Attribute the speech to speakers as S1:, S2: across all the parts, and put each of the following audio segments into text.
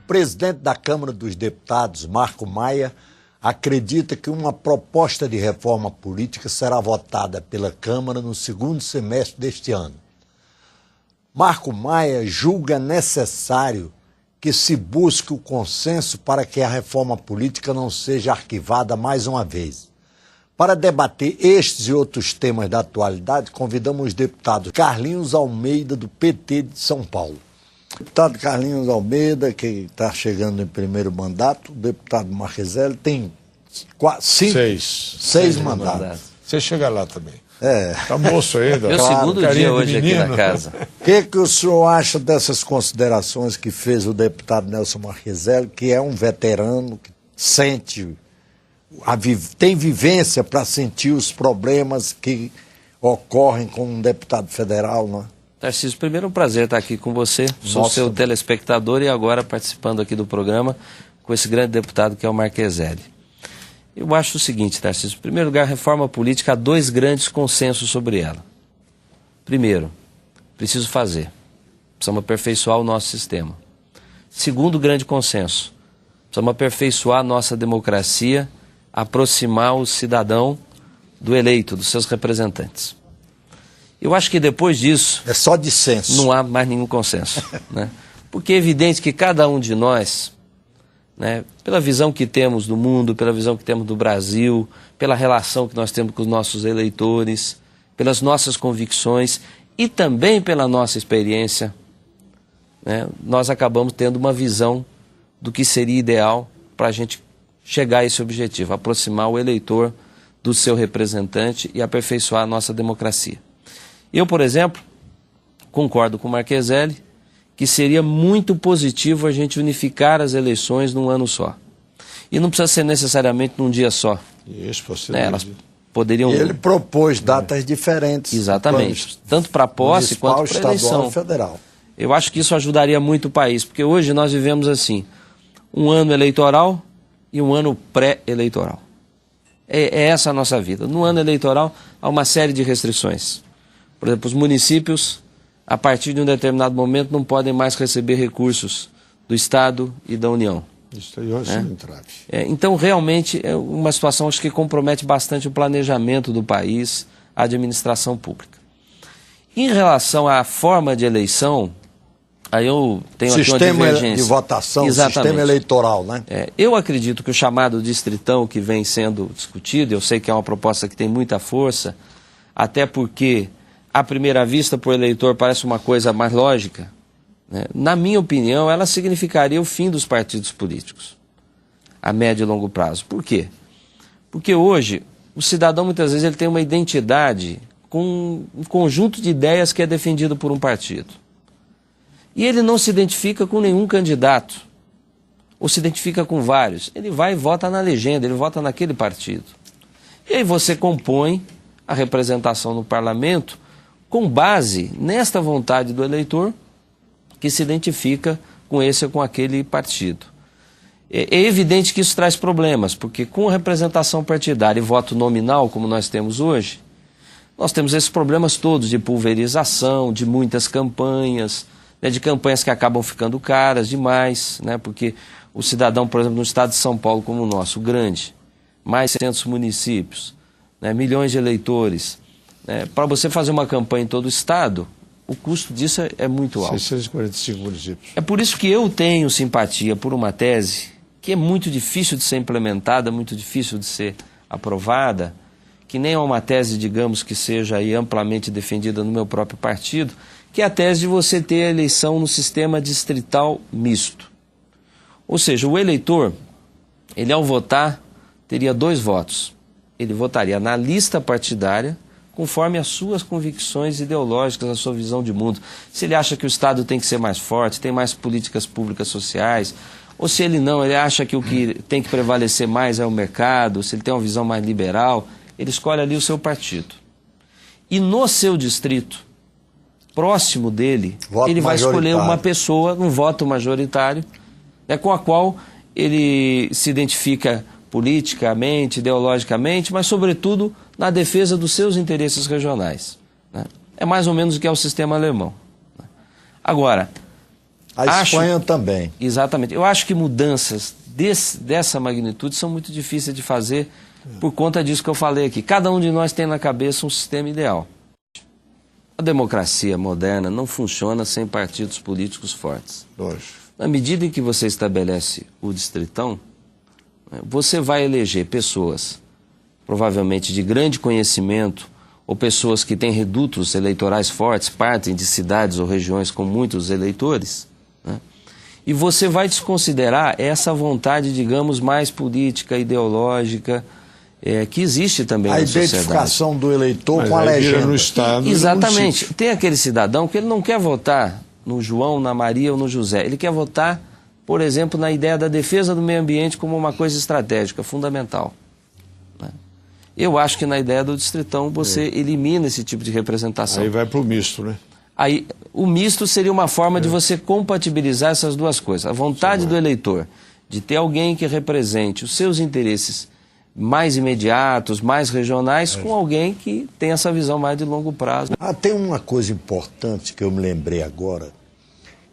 S1: presidente da Câmara dos Deputados, Marco Maia, acredita que uma proposta de reforma política será votada pela Câmara no segundo semestre deste ano. Marco Maia julga necessário que se busque o consenso para que a reforma política não seja arquivada mais uma vez. Para debater estes e outros temas da atualidade, convidamos os deputados Carlinhos Almeida, do PT de São Paulo. Deputado Carlinhos Almeida, que está chegando em primeiro mandato, o deputado Marcheselli tem seis mandatos.
S2: Você chega lá também.
S1: É.
S2: Tá moço ainda.
S3: Meu segundo dia hoje aqui na casa.
S1: O que o senhor acha dessas considerações que fez o deputado Nelson Marcheselli, que é um veterano, que sente, tem vivência para sentir os problemas que ocorrem com um deputado federal, não é?
S3: Tarcísio, primeiro é um prazer estar aqui com você. Sou seu telespectador e agora participando aqui do programa com esse grande deputado que é o Marcheselli. Eu acho o seguinte, Tarcísio, em primeiro lugar, a reforma política, há dois grandes consensos sobre ela. Primeiro, preciso fazer. Precisamos aperfeiçoar o nosso sistema. Segundo grande consenso, precisamos aperfeiçoar a nossa democracia, aproximar o cidadão do eleito, dos seus representantes. Eu acho que depois disso...
S1: É só dissenso.
S3: Não há mais nenhum consenso. Né? Porque é evidente que cada um de nós, né, pela visão que temos do mundo, pela visão que temos do Brasil, pela relação que nós temos com os nossos eleitores, pelas nossas convicções e também pela nossa experiência, né, nós acabamos tendo uma visão do que seria ideal para a gente chegar a esse objetivo, aproximar o eleitor do seu representante e aperfeiçoar a nossa democracia. Eu, por exemplo, concordo com o Marcheselli que seria muito positivo a gente unificar as eleições num ano só. E não precisa ser necessariamente num dia só.
S2: Isso,
S3: elas poderiam...
S1: Ele propôs datas diferentes.
S3: Exatamente. Tanto para posse quanto para eleição.
S1: Federal.
S3: Eu acho que isso ajudaria muito o país, porque hoje nós vivemos assim, um ano eleitoral e um ano pré-eleitoral. É essa a nossa vida. No ano eleitoral há uma série de restrições. Por exemplo, os municípios, a partir de um determinado momento, não podem mais receber recursos do Estado e da União.
S2: Isso aí hoje é um entrave.
S3: Então, realmente, é uma situação acho que compromete bastante o planejamento do país, a administração pública. Em relação à forma de eleição, aí eu tenho aqui uma divergência.
S1: Sistema de votação,
S3: exatamente.
S1: Sistema eleitoral, né?
S3: Eu acredito que o chamado distritão que vem sendo discutido, eu sei que é uma proposta que tem muita força, até porque... à primeira vista, para o eleitor, parece uma coisa mais lógica, né? Na minha opinião, ela significaria o fim dos partidos políticos, a médio e longo prazo. Por quê? Porque hoje, o cidadão, muitas vezes, ele tem uma identidade com um conjunto de ideias que é defendido por um partido. E ele não se identifica com nenhum candidato, ou se identifica com vários. Ele vai e vota na legenda, ele vota naquele partido. E aí você compõe a representação no parlamento com base nesta vontade do eleitor que se identifica com esse ou com aquele partido. É evidente que isso traz problemas, porque com a representação partidária e voto nominal, como nós temos hoje, nós temos esses problemas todos de pulverização, de muitas campanhas, né, de campanhas que acabam ficando caras demais, né, porque o cidadão, por exemplo, no estado de São Paulo como o nosso, grande, mais 600 municípios, né, milhões de eleitores, para você fazer uma campanha em todo o estado, o custo disso é muito alto.
S2: 645 municípios.
S3: É por isso que eu tenho simpatia por uma tese que é muito difícil de ser implementada, muito difícil de ser aprovada, que nem é uma tese, digamos, que seja aí amplamente defendida no meu próprio partido, que é a tese de você ter a eleição no sistema distrital misto. Ou seja, o eleitor, ele ao votar, teria 2 votos. Ele votaria na lista partidária, conforme as suas convicções ideológicas, a sua visão de mundo. Se ele acha que o Estado tem que ser mais forte, tem mais políticas públicas sociais, ou se ele não, ele acha que o que tem que prevalecer mais é o mercado, se ele tem uma visão mais liberal, ele escolhe ali o seu partido. E no seu distrito, próximo dele, ele vai escolher uma pessoa, um voto majoritário, com a qual ele se identifica politicamente, ideologicamente, mas, sobretudo, na defesa dos seus interesses regionais. É mais ou menos o que é o sistema alemão. Agora,
S1: A Espanha também.
S3: Exatamente. Eu acho que mudanças dessa magnitude são muito difíceis de fazer por conta disso que eu falei aqui. Cada um de nós tem na cabeça um sistema ideal. A democracia moderna não funciona sem partidos políticos fortes.
S2: Lógico.
S3: Na medida em que você estabelece o distritão, você vai eleger pessoas, provavelmente de grande conhecimento, ou pessoas que têm redutos eleitorais fortes, partem de cidades ou regiões com muitos eleitores, né? E você vai desconsiderar essa vontade, digamos, mais política, ideológica, que existe também na sociedade.
S1: A identificação do eleitor com a
S2: Vira
S1: legenda.
S2: no estado.
S3: Exatamente. Tem aquele cidadão que ele não quer votar no João, na Maria ou no José. Ele quer votar, por exemplo, na ideia da defesa do meio ambiente como uma coisa estratégica, fundamental. Eu acho que na ideia do distritão você elimina esse tipo de representação.
S2: Aí vai para o misto, né?
S3: Aí, o misto seria uma forma de você compatibilizar essas duas coisas. A vontade do eleitor de ter alguém que represente os seus interesses mais imediatos, mais regionais, com alguém que tem essa visão mais de longo prazo.
S1: Tem uma coisa importante que eu me lembrei agora,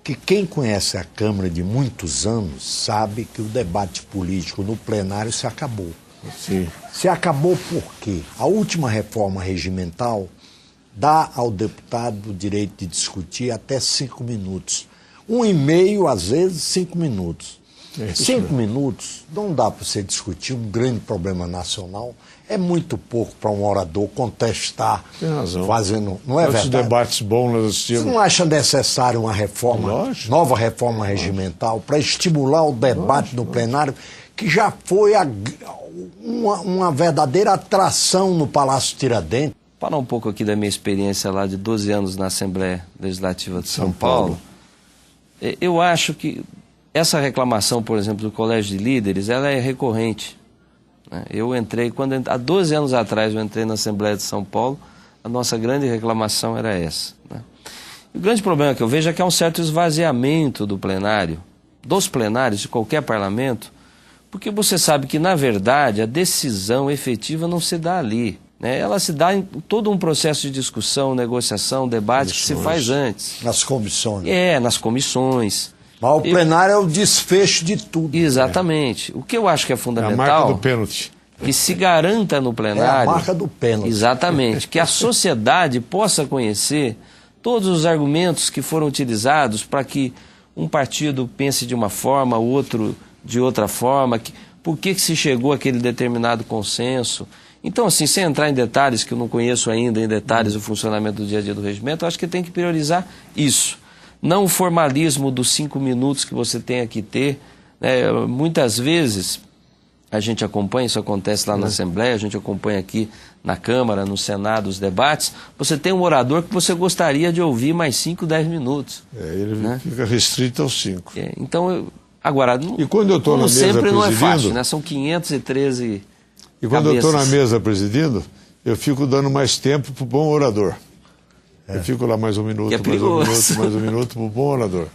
S1: que quem conhece a Câmara de muitos anos sabe que o debate político no plenário se acabou.
S2: Sim.
S1: Se acabou por quê? A última reforma regimental dá ao deputado o direito de discutir até 5 minutos. 1,5, às vezes, 5 minutos. 5 minutos não dá para você discutir um grande problema nacional. É muito pouco para um orador contestar.
S2: Tem razão.
S1: Fazendo, não é verdade?
S2: Debates bons nós assistimos.
S1: Você não acha necessário uma reforma, nova reforma regimental, para estimular o debate no plenário, que já foi uma verdadeira atração no Palácio Tiradentes?
S3: Falar um pouco aqui da minha experiência lá de 12 anos na Assembleia Legislativa de São Paulo. Eu acho que essa reclamação, por exemplo, do Colégio de Líderes, ela é recorrente. Eu entrei, há 12 anos atrás eu entrei na Assembleia de São Paulo, a nossa grande reclamação era essa. E o grande problema que eu vejo é que há um certo esvaziamento do plenário, dos plenários de qualquer parlamento, porque você sabe que, na verdade, a decisão efetiva não se dá ali. Ela se dá em todo um processo de discussão, negociação, debate que se faz antes.
S1: Nas comissões.
S3: Nas comissões.
S1: Mas o plenário é o desfecho de tudo.
S3: Exatamente. O que eu acho que é fundamental...
S2: É a marca do pênalti.
S3: Que se garanta no plenário...
S1: É a marca do pênalti.
S3: Exatamente. Que a sociedade possa conhecer todos os argumentos que foram utilizados para que um partido pense de uma forma, o outro de outra forma, por que se chegou àquele determinado consenso. Então, assim, sem entrar em detalhes, que eu não conheço ainda, em detalhes do funcionamento do dia a dia do regimento, eu acho que tem que priorizar isso. Não o formalismo dos 5 minutos que você tem que ter. Muitas vezes, a gente acompanha, isso acontece lá na Assembleia, a gente acompanha aqui na Câmara, no Senado, os debates, você tem um orador que você gostaria de ouvir mais 5, 10 minutos.
S2: Ele fica restrito aos 5.
S3: Então, agora,
S2: e quando eu estou na mesa
S3: sempre
S2: presidindo,
S3: não é fácil, né? São 513
S2: E quando eu estou na mesa presidindo, eu fico dando mais tempo para o bom orador. Eu fico lá mais um minuto, mais um minuto para o bom orador.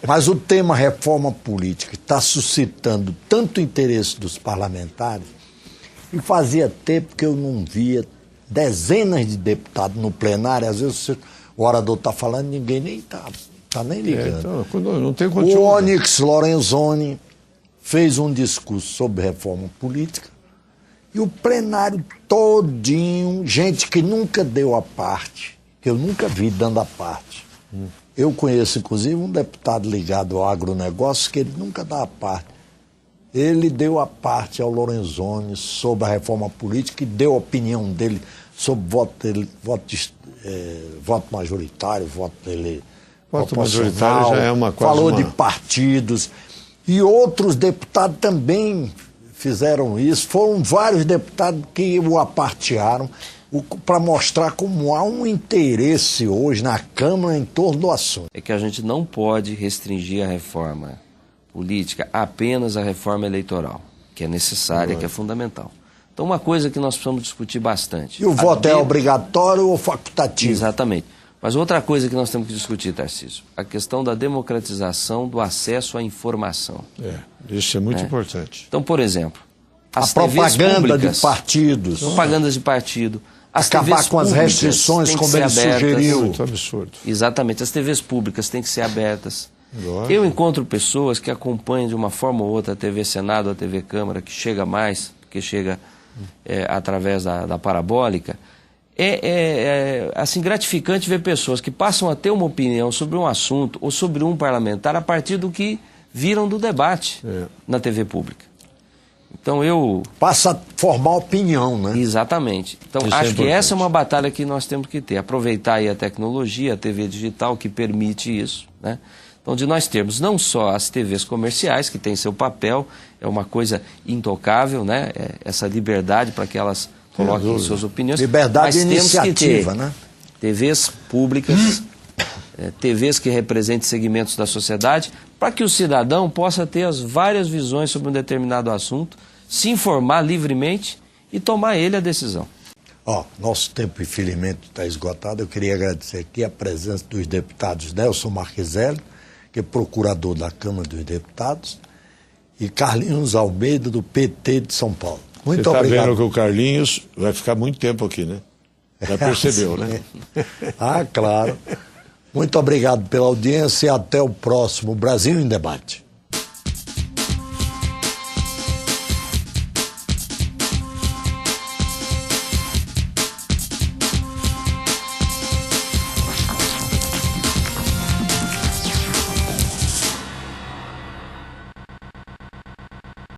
S1: Mas o tema reforma política está suscitando tanto interesse dos parlamentares, e fazia tempo que eu não via dezenas de deputados no plenário. Às vezes o orador está falando, ninguém nem está nem ligando.
S2: Então, não tem conteúdo.
S1: O Onyx Lorenzoni fez um discurso sobre reforma política, e o plenário todinho, gente que nunca deu a parte, que eu nunca vi dando a parte. Eu conheço, inclusive, um deputado ligado ao agronegócio que ele nunca dá a parte. Ele deu a parte ao Lorenzoni sobre a reforma política e deu a opinião dele sobre voto majoritário, voto
S2: majoritário já é uma coisa.
S1: Falou de partidos. E outros deputados também fizeram isso. Foram vários deputados que o apartearam para mostrar como há um interesse hoje na Câmara em torno do assunto.
S3: É que a gente não pode restringir a reforma política apenas à reforma eleitoral, que é necessária, que é fundamental. Então, uma coisa que nós precisamos discutir bastante.
S1: E o voto é obrigatório ou facultativo?
S3: Exatamente. Mas outra coisa que nós temos que discutir, Tarcísio, a questão da democratização do acesso à informação.
S2: Isso é muito importante.
S3: Então, por exemplo,
S1: a propaganda de partidos.
S3: Propagandas de partido,
S1: acabar com as restrições, como ele sugeriu.
S2: Muito absurdo.
S3: Exatamente, as TVs públicas têm que ser abertas.
S2: Lógico.
S3: Eu encontro pessoas que acompanham de uma forma ou outra a TV Senado, a TV Câmara, que chega mais, porque chega através da parabólica. Assim, gratificante ver pessoas que passam a ter uma opinião sobre um assunto ou sobre um parlamentar a partir do que viram do debate na TV pública. Então
S1: passa a formar opinião, né?
S3: Exatamente. Então acho que essa é uma batalha que nós temos que ter. Aproveitar aí a tecnologia, a TV digital que permite isso, né? Então de nós termos não só as TVs comerciais, que têm seu papel, é uma coisa intocável, né? Essa liberdade para que elas coloquem suas opiniões.
S1: Liberdade de iniciativa,
S3: né?
S1: né?
S3: TVs públicas, TVs que representem segmentos da sociedade, para que o cidadão possa ter as várias visões sobre um determinado assunto, se informar livremente e tomar ele a decisão.
S1: Nosso tempo, infelizmente, está esgotado. Eu queria agradecer aqui a presença dos deputados Nelson Marquiselli, que é procurador da Câmara dos Deputados, e Carlinhos Almeida, do PT de São Paulo. Muito obrigado. Você está
S2: vendo que o Carlinhos vai ficar muito tempo aqui, né? Já percebeu, né?
S1: Claro. Muito obrigado pela audiência e até o próximo Brasil em Debate.